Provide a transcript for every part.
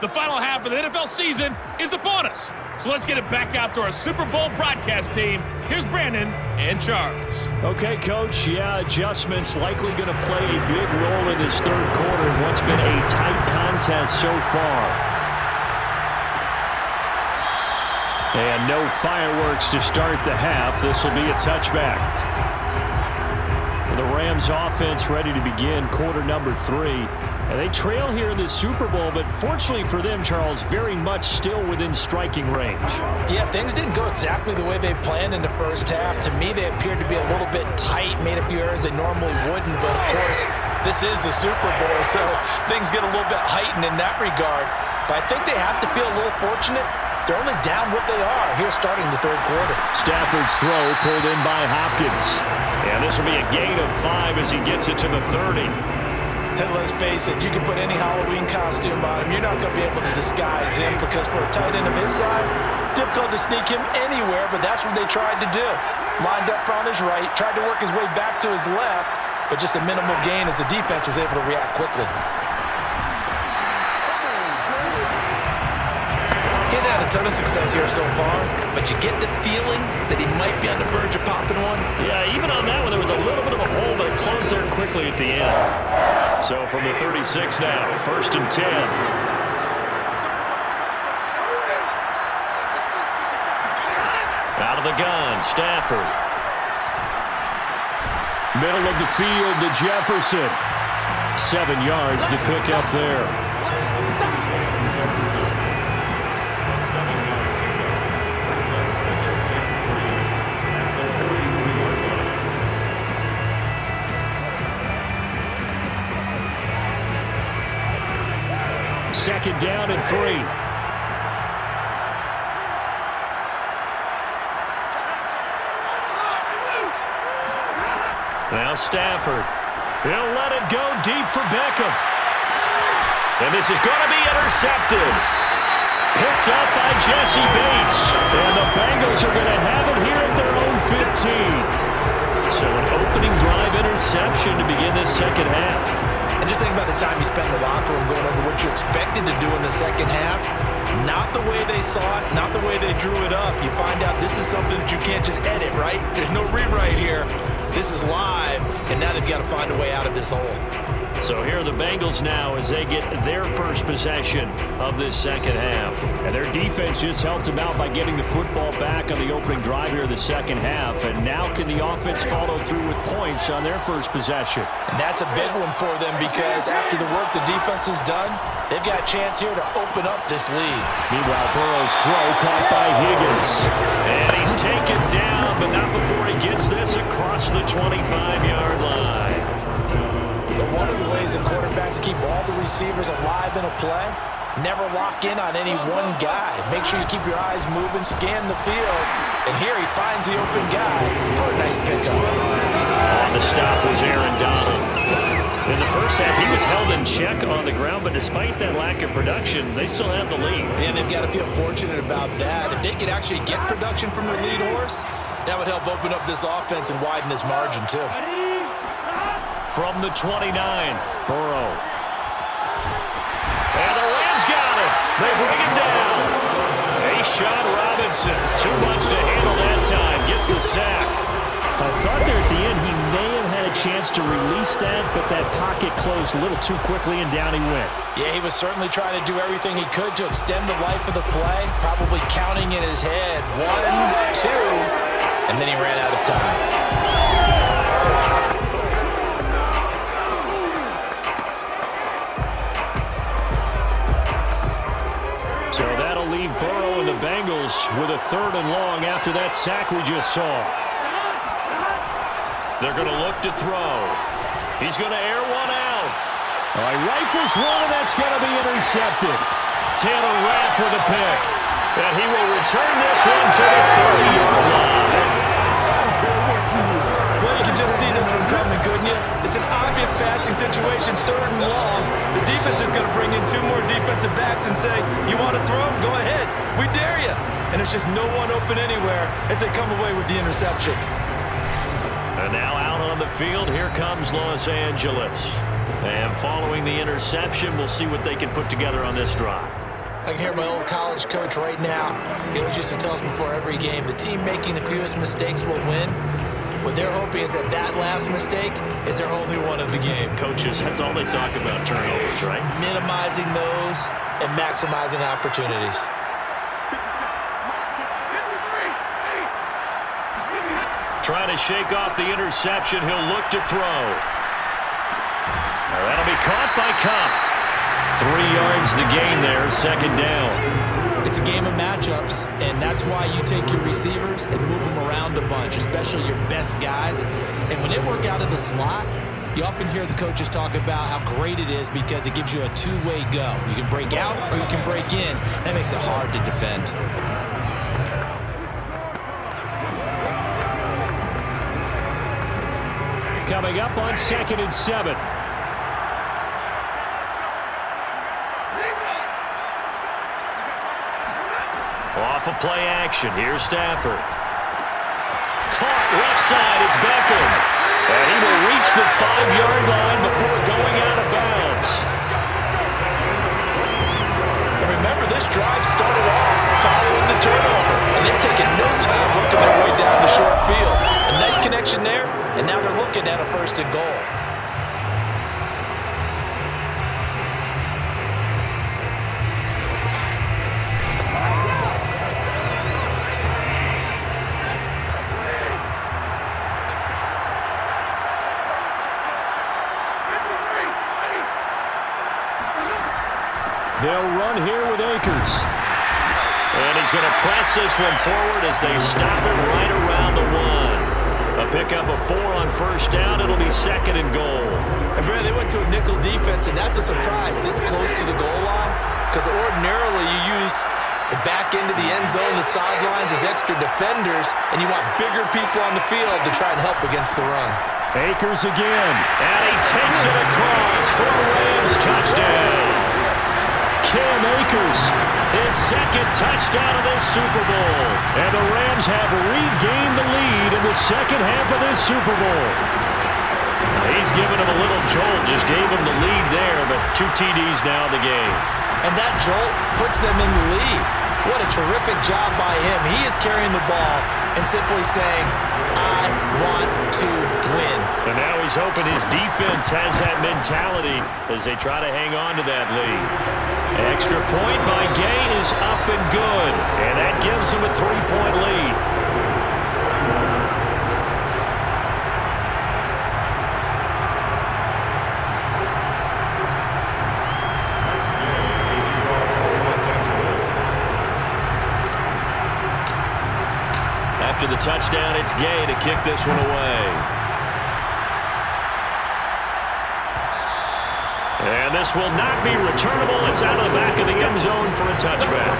The final half of the NFL season is upon us. So let's get it back out to our Super Bowl broadcast team. Here's Brandon and Charles. Okay, Coach. Yeah, adjustments likely going to play a big role in this third quarter in what's been a tight contest so far. And no fireworks to start the half. This will be a touchback. The Rams offense ready to begin quarter number 3. And they trail here in the Super Bowl, but fortunately for them, Charles, very much still within striking range. Yeah, things didn't go exactly the way they planned in the first half. To me, they appeared to be a little bit tight, made a few errors they normally wouldn't. But, of course, this is the Super Bowl, so things get a little bit heightened in that regard. But I think they have to feel a little fortunate. They're only down what they are here starting the third quarter. Stafford's throw pulled in by Hopkins. And this will be a gain of 5 as he gets it to the 30. And let's face it, you can put any Halloween costume on him. You're not going to be able to disguise him because for a tight end of his size, difficult to sneak him anywhere, but that's what they tried to do. Lined up on his right, tried to work his way back to his left, but just a minimal gain as the defense was able to react quickly. Had a ton of success here so far, but you get the feeling that he might be on the verge of popping one. Yeah, even on that one, there was a little bit of a hole, but it closed there quickly at the end. So from the 36 now, 1st and 10. Out of the gun, Stafford. Middle of the field to Jefferson. 7 yards to pick up there. Second down and 3. Now Stafford. He'll let it go deep for Beckham. And this is going to be intercepted. Picked up by Jesse Bates. And the Bengals are going to have it here at their own 15. So an opening drive interception to begin this second half. And just think about the time you spent in the locker room going over what you expected to do in the second half. Not the way they saw it, not the way they drew it up. You find out this is something that you can't just edit, right? There's no rewrite here. This is live, and now they've got to find a way out of this hole. So here are the Bengals now as they get their first possession of this second half. And their defense just helped them out by getting the football back on the opening drive here in the second half. And now can the offense follow through with points on their first possession? And that's a big one for them because after the work the defense has done, they've got a chance here to open up this lead. Meanwhile, Burrow's throw caught by Higgins. And he's taken down, but not before he gets this across the 25-yard line. But one of the ways that quarterbacks keep all the receivers alive in a play, never lock in on any one guy. Make sure you keep your eyes moving, scan the field. And here he finds the open guy for a nice pickup. On the stop was Aaron Donald. In the first half, he was held in check on the ground, but despite that lack of production, they still have the lead. And they've got to feel fortunate about that. If they could actually get production from their lead horse, that would help open up this offense and widen this margin too. From the 29, Burrow. And the Rams got it. They bring him down. A'Shawn Robinson, too much to handle that time, gets the sack. I thought there at the end he may have had a chance to release that, but that pocket closed a little too quickly and down he went. Yeah, he was certainly trying to do everything he could to extend the life of the play, probably counting in his head 1, 2, and then he ran out of time. So that'll leave Burrow and the Bengals with a 3rd and long after that sack we just saw. They're going to look to throw. He's going to air one out. All right, rifles one, and that's going to be intercepted. Taylor Rapp with a pick. And he will return this one to the 30-yard line. Well, you can just see this one coming, couldn't you? It's an obvious passing situation, 3rd and long. The defense is going to bring in 2 more defensive backs and say, you want to throw? Go ahead. We dare you. And there's just no one open anywhere as they come away with the interception. And now out on the field, here comes Los Angeles. And following the interception, we'll see what they can put together on this drive. I can hear my old college coach right now. He always used to tell us before every game, the team making the fewest mistakes will win. What they're hoping is that last mistake is their only one of the game. Coaches, that's all they talk about, turnovers, right? Minimizing those and maximizing opportunities. Trying to shake off the interception. He'll look to throw. That'll be caught by Cup. 3 yards the gain there, second down. It's a game of matchups, and that's why you take your receivers and move them around a bunch, especially your best guys. And when they work out of the slot, you often hear the coaches talk about how great it is because it gives you a two-way go. You can break out or you can break in. That makes it hard to defend. Coming up on 2nd and 7. Off of play action. Here's Stafford. Caught left side. It's Beckham. And he will reach the 5-yard line before going out of bounds. And remember, this drive started off following the turnover. And they've taken no time working their way down the short field. A nice connection there, and now they're looking at a 1st and goal. They'll run here with Akers. And he's going to press this one forward as they stop it right around the 1. A pickup of 4 on 1st down. It'll be 2nd and goal. And Brad, they went to a nickel defense, and that's a surprise this close to the goal line, because ordinarily you use the back end of the end zone, the sidelines as extra defenders, and you want bigger people on the field to try and help against the run. Akers again. And he takes it across for a Rams touchdown. Cam Akers, his 2nd touchdown of this Super Bowl. And the Rams have regained the lead in the 2nd half of this Super Bowl. He's given him a little jolt, just gave him the lead there, but 2 TDs now in the game. And that jolt puts them in the lead. What a terrific job by him. He is carrying the ball and simply saying, I want to win. And now he's hoping his defense has that mentality as they try to hang on to that lead. Extra point by Gay is up and good. And that gives him a 3-point lead. After the touchdown, it's Gay to kick this one away. And this will not be returnable. It's out of the back of the end zone for a touchback.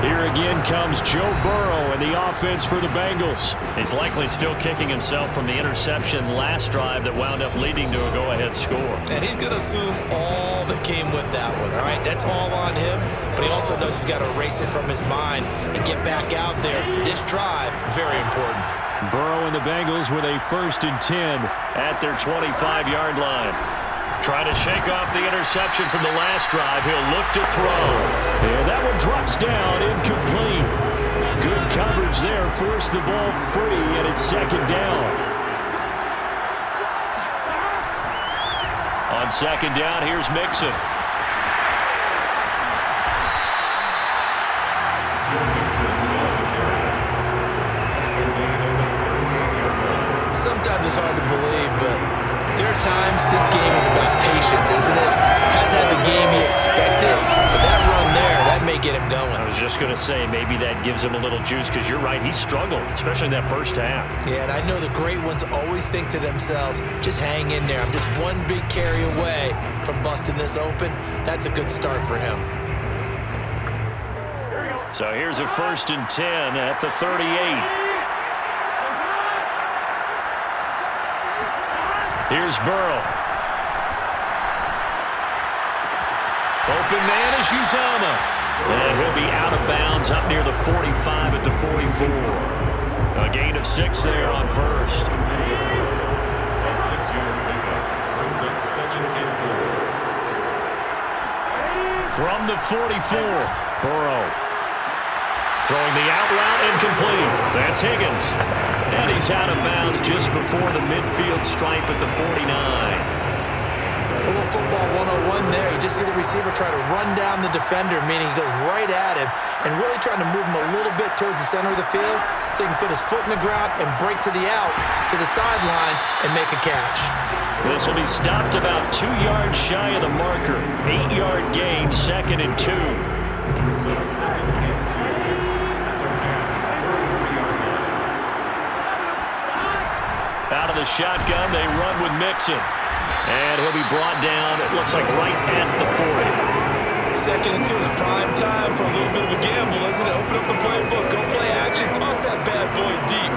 Here again comes Joe Burrow and the offense for the Bengals. He's likely still kicking himself from the interception last drive that wound up leading to a go-ahead score. And he's going to assume all that came with that one, all right? That's all on him, but he also knows he's got to erase it from his mind and get back out there. This drive, very important. Burrow and the Bengals with a 1st and 10 at their 25-yard line. Trying to shake off the interception from the last drive. He'll look to throw. And that one drops down, incomplete. Good coverage there. Forced the ball free, and it's 2nd down. On 2nd down, here's Mixon. Sometimes it's hard to believe, but there are times this game is about patience, isn't it? Has had the game he expected, but that run there, that may get him going. I was just going to say, maybe that gives him a little juice, because you're right, he struggled, especially in that first half. Yeah, and I know the great ones always think to themselves, just hang in there. I'm just one big carry away from busting this open. That's a good start for him. So here's a 1st and 10 at the 38. Here's Burrow. Open man is Uzama. And he'll be out of bounds up near the 45 at the 44. A gain of 6 there on 1st. A 6-yard pickup brings up 2nd and 4. From the 44, Burrow. Throwing the out route incomplete. That's Higgins. And he's out of bounds just before the midfield stripe at the 49. A little football 101 there. You just see the receiver try to run down the defender, meaning he goes right at him and really trying to move him a little bit towards the center of the field so he can put his foot in the ground and break to the out, to the sideline, and make a catch. This will be stopped about 2 yards shy of the marker. 8-yard gain, 2nd and 2. Out of the shotgun, they run with Mixon. And he'll be brought down, it looks like right at the 40. 2nd and 2 is prime time for a little bit of a gamble, isn't it? Open up the playbook, go play action, toss that bad boy deep.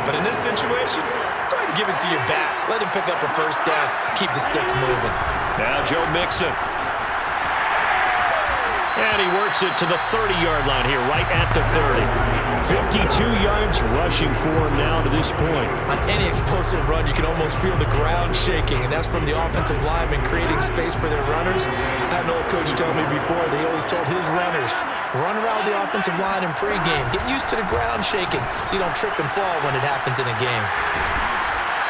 But in this situation, go ahead and give it to your back. Let him pick up a first down, keep the sticks moving. Now Joe Mixon. And he works it to the 30-yard line here, right at the 30. 52 yards rushing for him now to this point. On any explosive run, you can almost feel the ground shaking, and that's from the offensive linemen creating space for their runners. I had an old coach tell me before, they always told his runners, run around the offensive line in pregame. Get used to the ground shaking so you don't trip and fall when it happens in a game.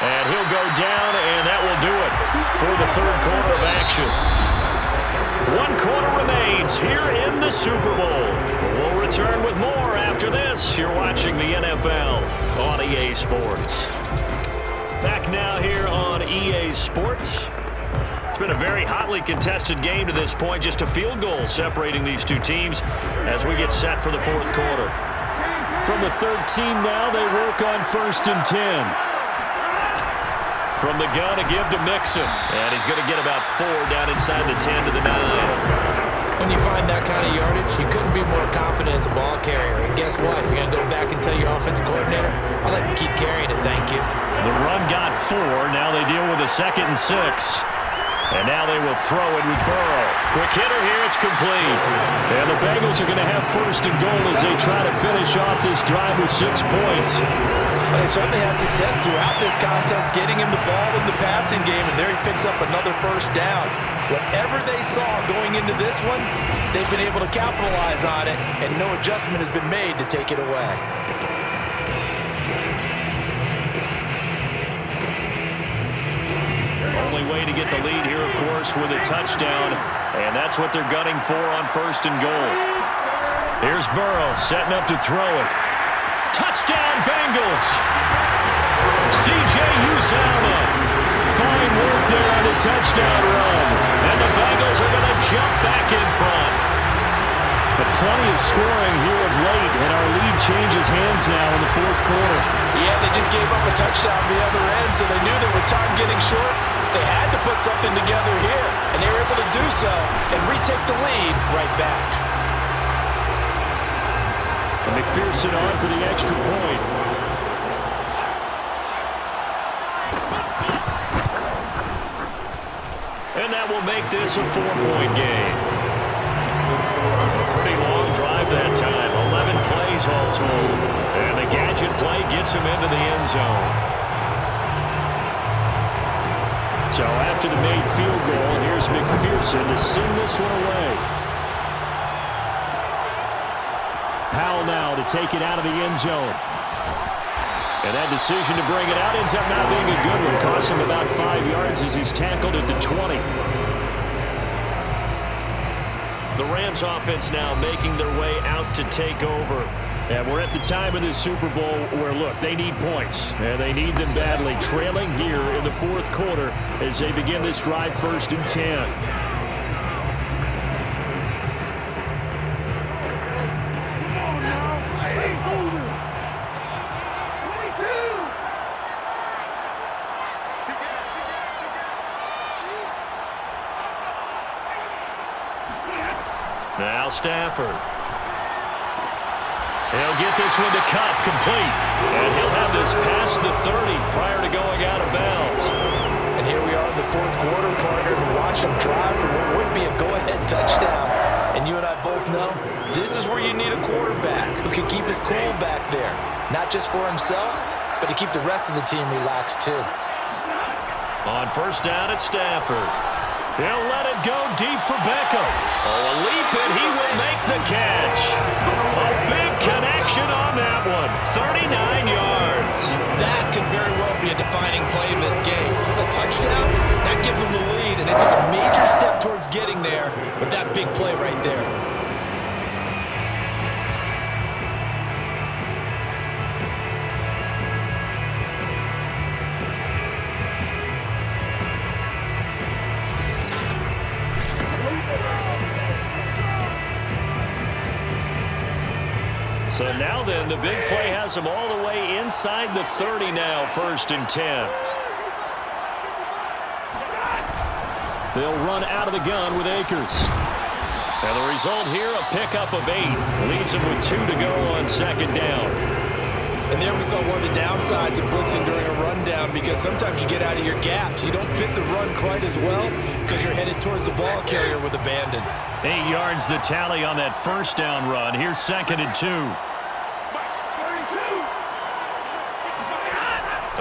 And he'll go down, and that will do it for the 3rd quarter of action. 1 quarter remains here in the Super Bowl. We'll return with more after this. You're watching the NFL on EA Sports. Back now here on EA Sports. It's been a very hotly contested game to this point. Just a field goal separating these two teams as we get set for the 4th quarter. From the 13 now, they work on 1st and 10. From the gun, a give to Mixon. And he's going to get about 4 down inside the 10 to the 9. When you find that kind of yardage, you couldn't be more confident as a ball carrier. And guess what? You're going to go back and tell your offensive coordinator, I'd like to keep carrying it, thank you. The run got 4. Now they deal with a 2nd and 6. And now they will throw it with Burrow. Quick hitter here, it's complete. And the Bengals are going to have 1st and goal as they try to finish off this drive with 6 points. Well, they certainly had success throughout this contest, getting him the ball in the passing game, and there he picks up another 1st down. Whatever they saw going into this one, they've been able to capitalize on it, and no adjustment has been made to take it away. Only way to get the lead here, of course, with a touchdown, and that's what they're gunning for on 1st and goal. Here's Burrow setting up to throw it. Touchdown, Bengals! C.J. Uzomah. Fine work there on the touchdown run. And the Bengals are going to jump back in front. But plenty of scoring here of late, and our lead changes hands now in the 4th quarter. Yeah, they just gave up a touchdown on the other end, so they knew that with time getting short, they had to put something together here, and they were able to do so and retake the lead right back. And McPherson on for the extra point. And that will make this a 4-point game. A pretty long drive that time. 11 plays all told. And the gadget play gets him into the end zone. So after the made field goal, here's McPherson to send this one away. Powell now to take it out of the end zone. And that decision to bring it out ends up not being a good one. Costs him about 5 yards as he's tackled at the 20. The Rams offense now making their way out to take over. And we're at the time of this Super Bowl where, look, they need points. And they need them badly. Trailing here in the 4th quarter as they begin this drive 1st and 10. Now Stafford. He'll get this one to Cup, complete. And he'll have this past the 30 prior to going out of bounds. And here we are in the 4th quarter, partner, to watch them drive for what would be a go-ahead touchdown. And you and I both know this is where you need a quarterback who can keep his cool back there. Not just for himself, but to keep the rest of the team relaxed too. On 1st down, it's Stafford. He'll let it go deep for Beckham. Oh, a leap, and he will make the catch. A big connection on that one. 39 yards. That could very well be a defining play in this game. A touchdown, that gives them the lead, and they took a major step towards getting there with that big play right there. So now then, the big play has them all the way inside the 30 now, 1st and 10. They'll run out of the gun with Akers. And the result here, a pickup of 8. Leaves them with 2 to go on 2nd down. And there we saw one of the downsides of blitzing during a rundown, because sometimes you get out of your gaps. You don't fit the run quite as well because you're headed towards the ball carrier with abandon. 8 yards the tally on that 1st down run. Here's 2nd and 2.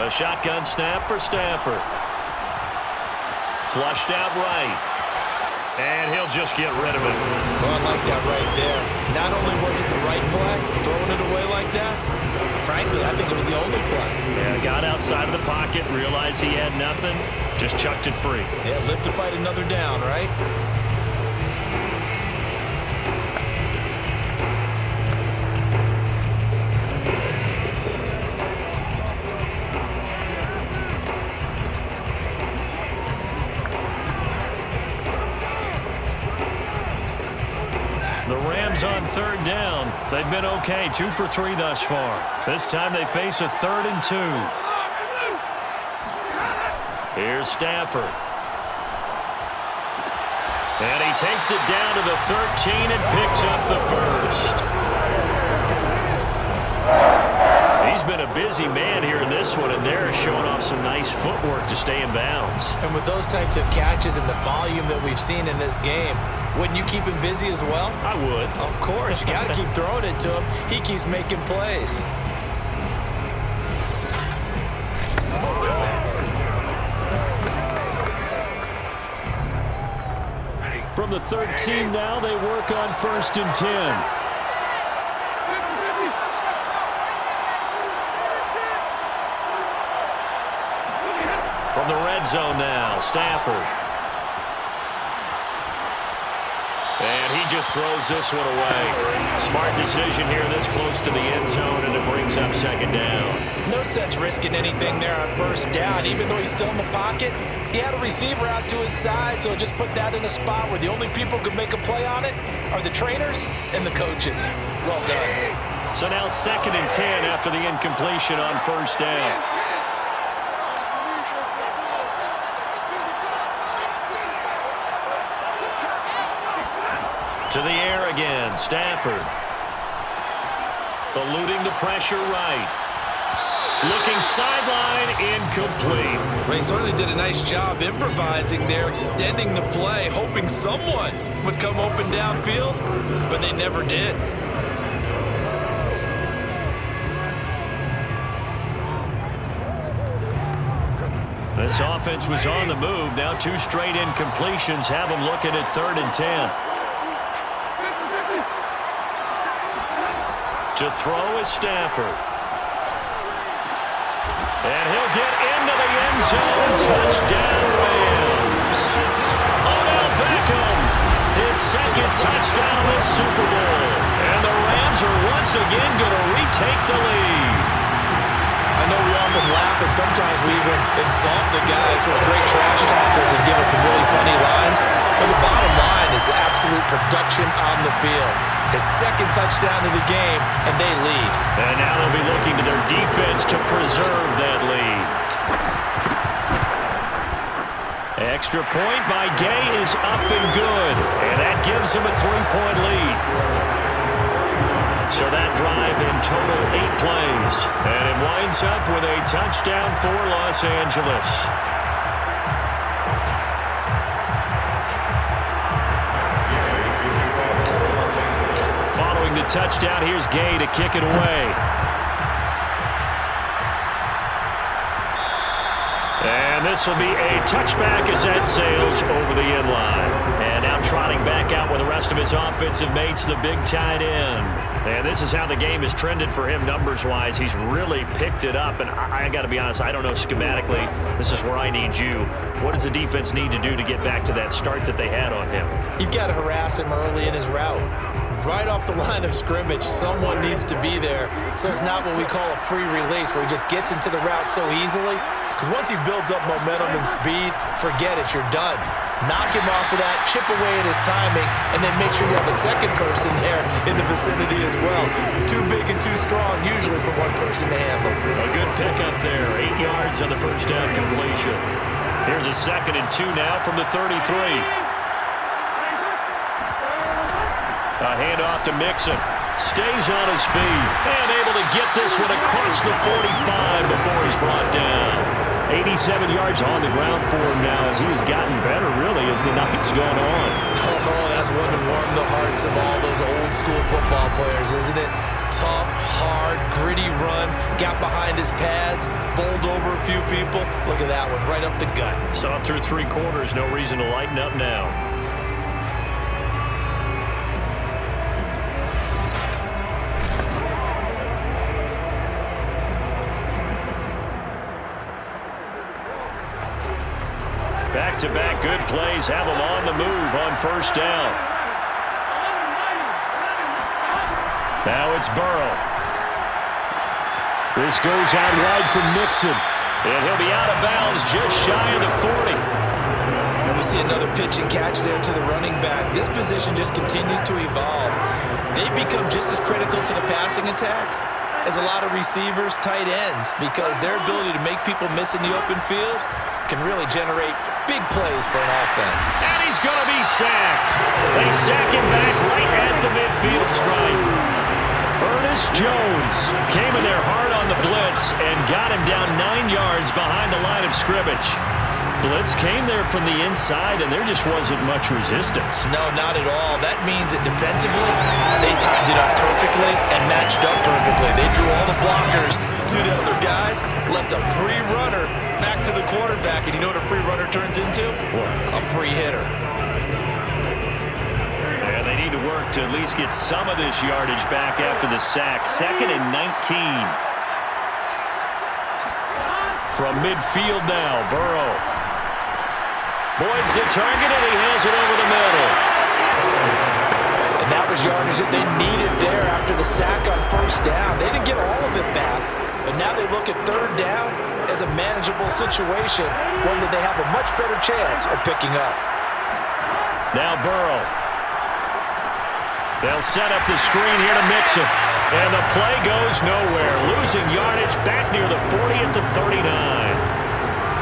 A shotgun snap for Stafford. Flushed out right. And he'll just get rid of it. Oh, I like that right there. Not only was it the right play, throwing it away like that, frankly, I think it was the only play. Yeah, got outside of the pocket, realized he had nothing, just chucked it free. Yeah, live to fight another down, right? The Rams on 3rd down. They've been okay, 2 for 3 thus far. This time they face a 3rd and 2. Here's Stafford. And he takes it down to the 13 and picks up the 1st. He's been a busy man here in this one, and they're showing off some nice footwork to stay in bounds. And with those types of catches and the volume that we've seen in this game, wouldn't you keep him busy as well? I would. Of course. You got to keep throwing it to him. He keeps making plays. From the 13 now, they work on 1st and 10. From the red zone now, Stafford. And he just throws this one away. Smart decision here this close to the end zone, and it brings up 2nd down. No sense risking anything there on 1st down. Even though he's still in the pocket, he had a receiver out to his side, so just put that in a spot where the only people who can make a play on it are the trainers and the coaches. Well done. So now 2nd and 10 after the incompletion on 1st down. To the air again, Stafford. Eluding the pressure right. Looking sideline, incomplete. They certainly did a nice job improvising there, extending the play, hoping someone would come open downfield, but they never did. This offense was on the move. Now 2 straight incompletions have them looking at 3rd and 10. To throw is Stafford. And he'll get into the end zone. Touchdown, Rams. Odell Beckham, his 2nd touchdown of the Super Bowl. And the Rams are once again going to retake the lead. I know we often laugh, and sometimes we even insult the guys who are great trash talkers and give us some really funny lines. But the bottom line is absolute production on the field. His 2nd touchdown of the game, and they lead. And now they'll be looking to their defense to preserve that lead. Extra point by Gay is up and good, and that gives him a 3-point lead. So that drive in total 8 plays, and it winds up with a touchdown for Los Angeles. Following the touchdown, here's Gay to kick it away. And this will be a touchback as that sails over the end line. And now trotting back out with the rest of his offensive mates, the big tight end. And this is how the game has trended for him numbers-wise. He's really picked it up. And I got to be honest, I don't know schematically. This is where I need you. What does the defense need to do to get back to that start that they had on him? You've got to harass him early in his route. Right off the line of scrimmage, someone needs to be there. So it's not what we call a free release, where he just gets into the route so easily. Because once he builds up momentum and speed, forget it, you're done. Knock him off of that, chip away at his timing, and then make sure you have a second person there in the vicinity as well. Too big and too strong, usually, for one person to handle. A good pickup there, 8 yards on the first down completion. Here's a 2nd and 2 now from the 33. A handoff to Mixon. Stays on his feet and able to get this one across the 45 before he's brought down. 87 yards on the ground for him now as he has gotten better, really, as the night's gone on. Oh, that's one to warm the hearts of all those old-school football players, isn't it? Tough, hard, gritty run, got behind his pads, bowled over a few people. Look at that one, right up the gut. Saw it through 3 quarters, no reason to lighten up now. Back-to-back good plays have them on the move on first down. Now it's Burrow. This goes out wide from Mixon. And he'll be out of bounds just shy of the 40. And we see another pitch and catch there to the running back. This position just continues to evolve. They become just as critical to the passing attack as a lot of receivers, tight ends, because their ability to make people miss in the open field can really generate big plays for an offense. And he's going to be sacked. They sack him back right at the midfield stripe. Ernest Jones came in there hard on the blitz and got him down 9 yards behind the line of scrimmage. Blitz came there from the inside, and there just wasn't much resistance. No, not at all. That means that defensively, they timed it up perfectly and matched up perfectly. They drew all the blockers to the other guys, left a free runner back to the quarterback, and you know what a free runner turns into? What? A free hitter. And they need to work to at least get some of this yardage back after the sack. 2nd and 19. From midfield now, Burrow. Boyd's the target, and he has it over the middle. And that was yardage that they needed there after the sack on first down. They didn't get all of it back, but now they look at 3rd down as a manageable situation, one that they have a much better chance of picking up. Now Burrow. They'll set up the screen here to Mixon. And the play goes nowhere. Losing yardage back near the 40 at the 39.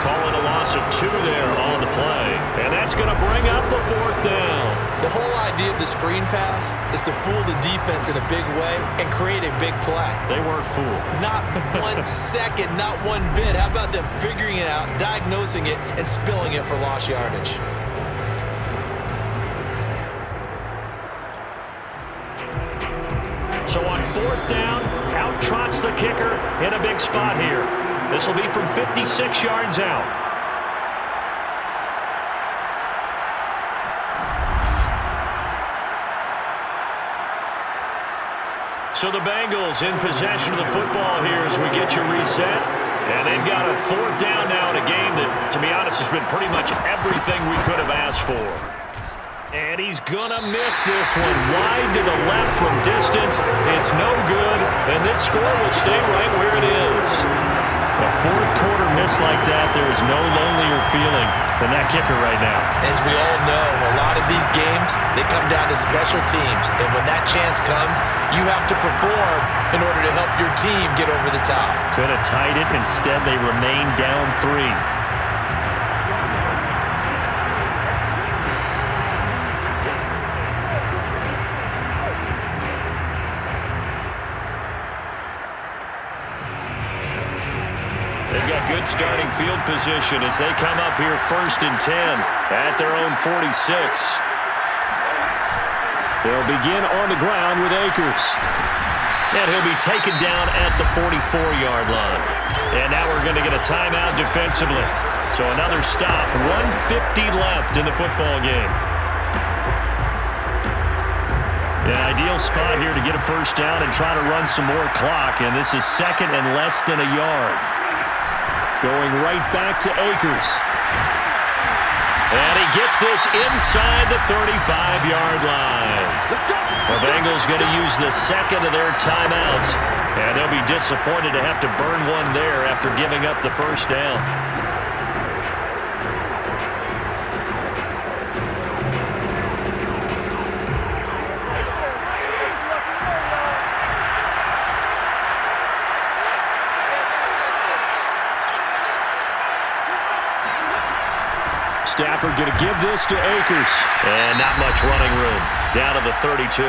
Calling a loss of 2 there on the play. And that's going to bring up the 4th down. The whole idea of the screen pass is to fool the defense in a big way and create a big play. They weren't fooled. Not 1 second, not 1 bit. How about them figuring it out, diagnosing it, and spilling it for lost yardage? So on 4th down, out trots the kicker in a big spot here. This will be from 56 yards out. So the Bengals in possession of the football here as we get you reset. And they've got a 4th down now in a game that, to be honest, has been pretty much everything we could have asked for. And he's going to miss this one wide to the left from distance. It's no good, and this score will stay right where it is. A 4th quarter miss like that, there is no lonelier feeling than that kicker right now. As we all know, a lot of these games, they come down to special teams. And when that chance comes, you have to perform in order to help your team get over the top. Could have tied it. Instead, they remain down 3. They've got good starting field position as they come up here 1st and 10 at their own 46. They'll begin on the ground with Akers. And he'll be taken down at the 44-yard line. And now we're going to get a timeout defensively. So another stop, 1:50 left in the football game. An ideal spot here to get a first down and try to run some more clock, and this is second and less than a yard. Going right back to Akers. And he gets this inside the 35-yard line. The Bengals going to use the second of their timeouts, and they'll be disappointed to have to burn one there after giving up the first down. Stafford going to give this to Akers. And not much running room. Down to the 32.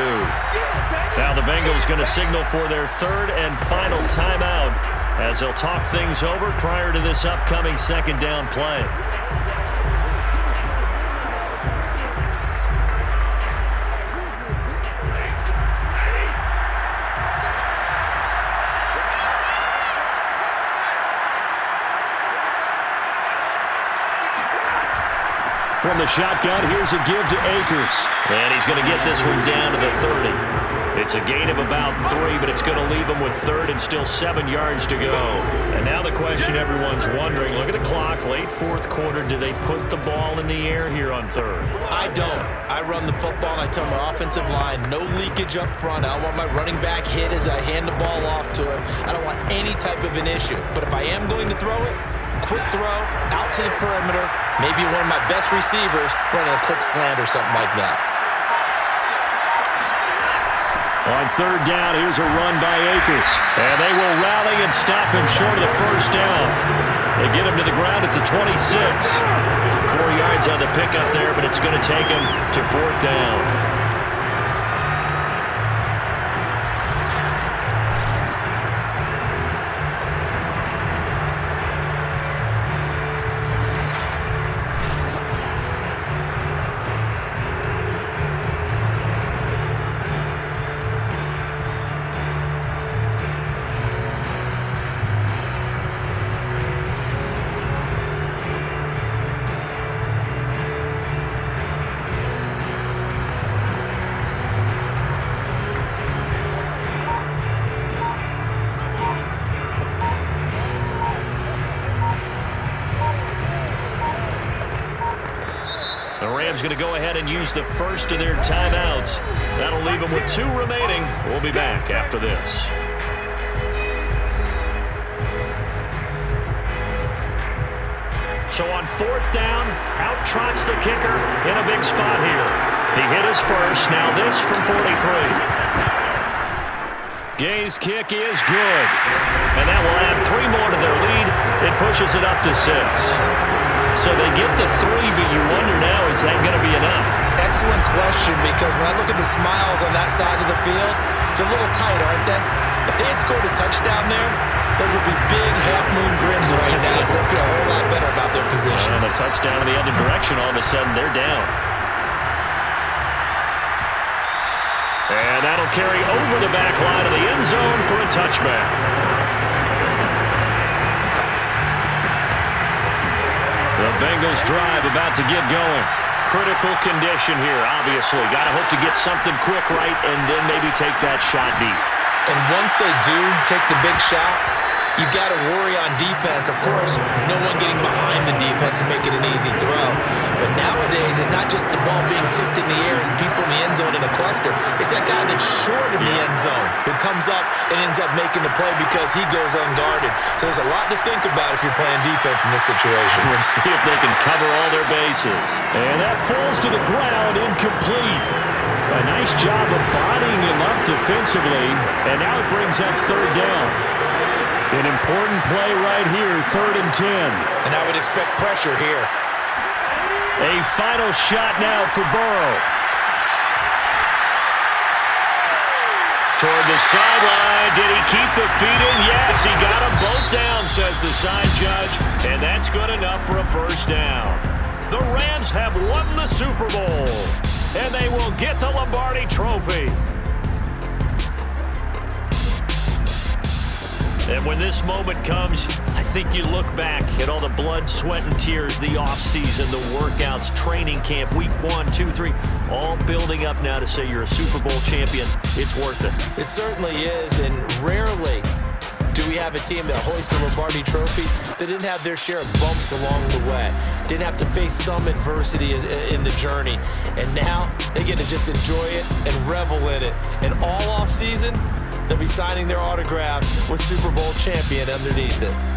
Now the Bengals going to signal for their third and final timeout as they'll talk things over prior to this upcoming second down play. From the shotgun, here's a give to Akers. And he's going to get this one down to the 30. It's a gain of about 3, but it's going to leave him with third and still 7 yards to go. And now the question everyone's wondering, look at the clock, late fourth quarter, do they put the ball in the air here on third? I don't. I run the football and I tell my offensive line, no leakage up front. I don't want my running back hit as I hand the ball off to him. I don't want any type of an issue. But if I am going to throw it, quick throw, out to the perimeter, maybe one of my best receivers running a quick slant or something like that. On third down, here's a run by Akers. And they will rally and stop him short of the first down. They get him to the ground at the 26. 4 yards on the pickup there, but it's going to take him to fourth down. Going to go ahead and use the first of their timeouts. That'll leave them with 2 remaining. We'll be back after this. So on fourth down, out trots the kicker in a big spot here. He hit his first. Now this from 43. Gay's kick is good. And that will add 3 more to their lead. It pushes it up to 6. So they get the 3, but you wonder now, is that going to be enough? Excellent question, because when I look at the smiles on that side of the field, they're a little tight, aren't they? If they had scored a touchdown there, those would be big half-moon grins right now, because they feel a whole lot better about their position. And a touchdown in the other direction, all of a sudden they're down. And that'll carry over the back line of the end zone for a touchback. The Bengals drive about to get going. Critical condition here, obviously. Got to hope to get something quick right and then maybe take that shot deep. And once they do take the big shot, you've got to worry on defense. Of course, no one getting behind the defense and make it an easy throw. But nowadays, it's not just the ball being tipped in the air and people in the end zone in a cluster. It's that guy that's short of the end zone who comes up and ends up making the play because he goes unguarded. So there's a lot to think about if you're playing defense in this situation. We'll see if they can cover all their bases. And that falls to the ground, incomplete. A nice job of bodying him up defensively. And now it brings up third down. An important play right here, 3rd and 10. And I would expect pressure here. A final shot now for Burrow. Toward the sideline. Did he keep the feet in? Yes, he got them both down, says the side judge. And that's good enough for a first down. The Rams have won the Super Bowl. And they will get the Lombardi Trophy. And when this moment comes, I think you look back at all the blood, sweat, and tears, the offseason, the workouts, training camp, week 1, 2, 3, all building up now to say you're a Super Bowl champion. It's worth it. It certainly is, and rarely do we have a team that hoists the Lombardi Trophy that didn't have their share of bumps along the way, didn't have to face some adversity in the journey, and now they get to just enjoy it and revel in it. And all off season, they'll be signing their autographs with Super Bowl champion underneath it.